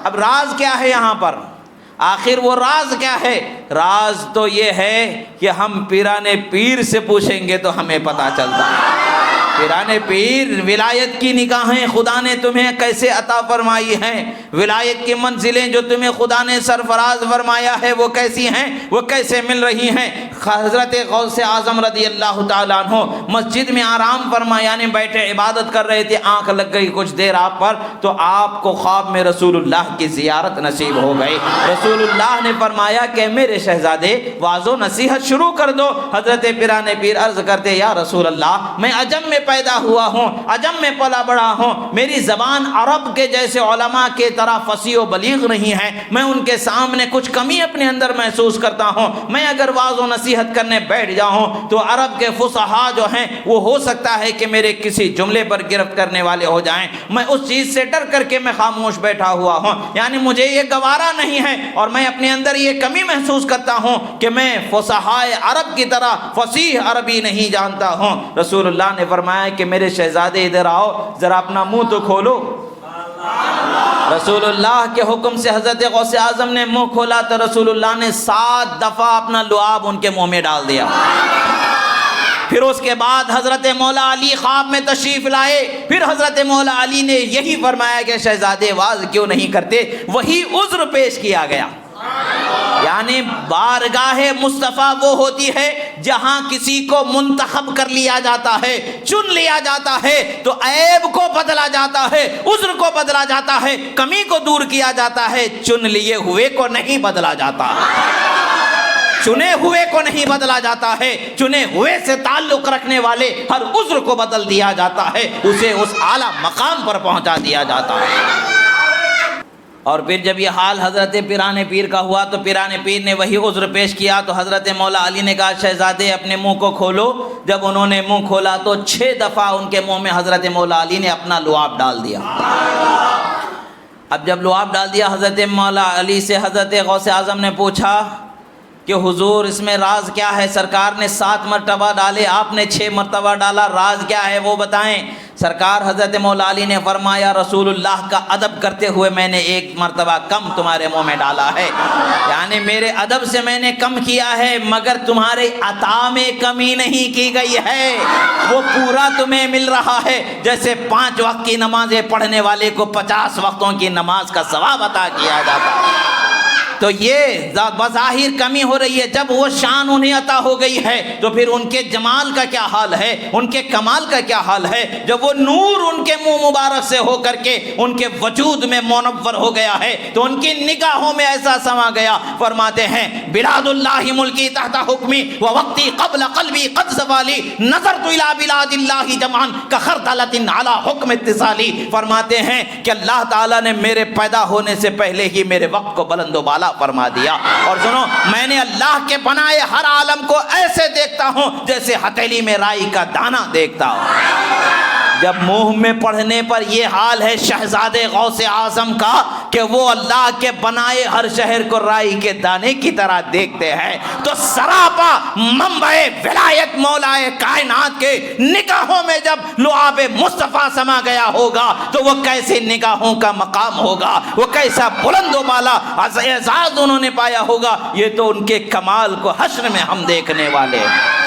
اب راز کیا ہے یہاں پر؟ آخر وہ راز کیا ہے؟ راز تو یہ ہے کہ ہم پیران پیر سے پوچھیں گے تو ہمیں پتہ چلتا ہے۔ پیران پیر، ولایت کی نگاہیں خدا نے تمہیں کیسے عطا فرمائی ہیں، ولایت کی منزلیں جو تمہیں خدا نے سرفراز فرمایا ہے وہ کیسی ہیں، وہ کیسے مل رہی ہیں۔ حضرت غوث اعظم رضی اللہ تعالیٰ عنہ مسجد میں آرام فرما، یعنی بیٹھے عبادت کر رہے تھے، آنکھ لگ گئی کچھ دیر آپ پر، تو آپ کو خواب میں رسول اللہ کی زیارت نصیب ہو گئی۔ رسول اللہ نے فرمایا کہ میرے شہزادے واعظ و نصیحت شروع کر دو۔ حضرت پیران پیر عرض کرتے یا رسول اللہ میں عجم میں پیدا ہوا ہوں، عجم میں پلا بڑا ہوں، میری زبان عرب کے جیسے علماء کے طرح فصیح و بلیغ نہیں ہے، میں ان کے سامنے کچھ کمی اپنے اندر محسوس کرتا ہوں، میں اگر واعظ و نصیحت کرنے بیٹھ جاؤں تو عرب کے فصحاء جو ہیں وہ ہو سکتا ہے کہ میرے کسی جملے پر گرفت کرنے والے ہو جائیں، میں اس چیز سے ڈر کر کے میں خاموش بیٹھا ہوا ہوں، یعنی مجھے یہ گوارا نہیں ہے اور میں اپنے اندر یہ کمی محسوس کرتا ہوں کہ میں فصحاء عرب کی طرح فصیح عربی نہیں جانتا ہوں۔ رسول اللہ نے فرمایا کہ میرے شہزادے ادھر آؤ، ذرا اپنا منہ تو کھولو۔ رسول اللہ کے حکم سے حضرت غوث اعظم نے منہ کھولا تو رسول اللہ نے 7 دفعہ اپنا لعاب ان کے منہ میں ڈال دیا۔ پھر اس کے بعد حضرت مولا علی خواب میں تشریف لائے، پھر حضرت مولا علی نے یہی فرمایا کہ شہزادے واز کیوں نہیں کرتے، وہی عذر پیش کیا گیا۔ یعنی بارگاہ مصطفیٰ وہ ہوتی ہے جہاں کسی کو منتخب کر لیا جاتا ہے، چن لیا جاتا ہے، تو عیب کو بدلا جاتا ہے، عذر کو بدلا جاتا ہے، کمی کو دور کیا جاتا ہے، چن لیے ہوئے کو نہیں بدلا جاتا، چنے ہوئے کو نہیں بدلا جاتا ہے، چنے ہوئے سے تعلق رکھنے والے ہر عذر کو بدل دیا جاتا ہے، اسے اس اعلیٰ مقام پر پہنچا دیا جاتا ہے۔ اور پھر جب یہ حال حضرت پیران پیر کا ہوا تو پیران پیر نے وہی عذر پیش کیا تو حضرت مولا علی نے کہا شہزادے اپنے منہ کو کھولو۔ جب انہوں نے منہ کھولا تو 6 دفعہ ان کے منہ میں حضرت مولا علی نے اپنا لعاب ڈال دیا۔ اب جب لعاب ڈال دیا حضرت مولا علی سے حضرت غوث اعظم نے پوچھا کہ حضور اس میں راز کیا ہے؟ سرکار نے 7 مرتبہ ڈالے، آپ نے 6 مرتبہ ڈالا، راز کیا ہے وہ بتائیں۔ سرکار حضرت مولا علی نے فرمایا رسول اللہ کا ادب کرتے ہوئے میں نے 1 مرتبہ کم تمہارے منہ میں ڈالا ہے، یعنی میرے ادب سے میں نے کم کیا ہے، مگر تمہارے عطا میں کمی نہیں کی گئی ہے، وہ پورا تمہیں مل رہا ہے، جیسے 5 وقت کی نمازیں پڑھنے والے کو 50 وقتوں کی نماز کا ثواب عطا کیا جاتا ہے۔ تو یہ بظاہر کمی ہو رہی ہے، جب وہ شان انہیں عطا ہو گئی ہے تو پھر ان کے جمال کا کیا حال ہے، ان کے کمال کا کیا حال ہے، جب وہ نور ان کے منہ مبارک سے ہو کر کے ان کے وجود میں منور ہو گیا ہے تو ان کی نگاہوں میں ایسا سما گیا۔ فرماتے ہیں بلاد اللہ ملکی تحت حکمی ووقتی قبل قلبی قد زوالی نظرت الی بلاد اللہ جمعاً کخردلۃ علی حکم اتصالی۔ فرماتے ہیں کہ اللہ تعالیٰ نے میرے پیدا ہونے سے پہلے ہی میرے وقت کو بلند و بالا فرما دیا، اور سنو میں نے اللہ کے بنائے ہر عالم کو ایسے دیکھتا ہوں جیسے ہتھیلی میں رائی کا دانہ دیکھتا ہوں۔ جب منہ میں پڑھنے پر یہ حال ہے شہزادے غوث اعظم کا کہ وہ اللہ کے بنائے ہر شہر کو رائی کے دانے کی طرح دیکھتے ہیں، تو سراپا منبع ولایت مولائے کائنات کے نگاہوں میں جب لعاب مصطفیٰ سما گیا ہوگا تو وہ کیسے نگاہوں کا مقام ہوگا، وہ کیسا بلند و بالا اعزاز انہوں نے پایا ہوگا، یہ تو ان کے کمال کو حشر میں ہم دیکھنے والے ہیں۔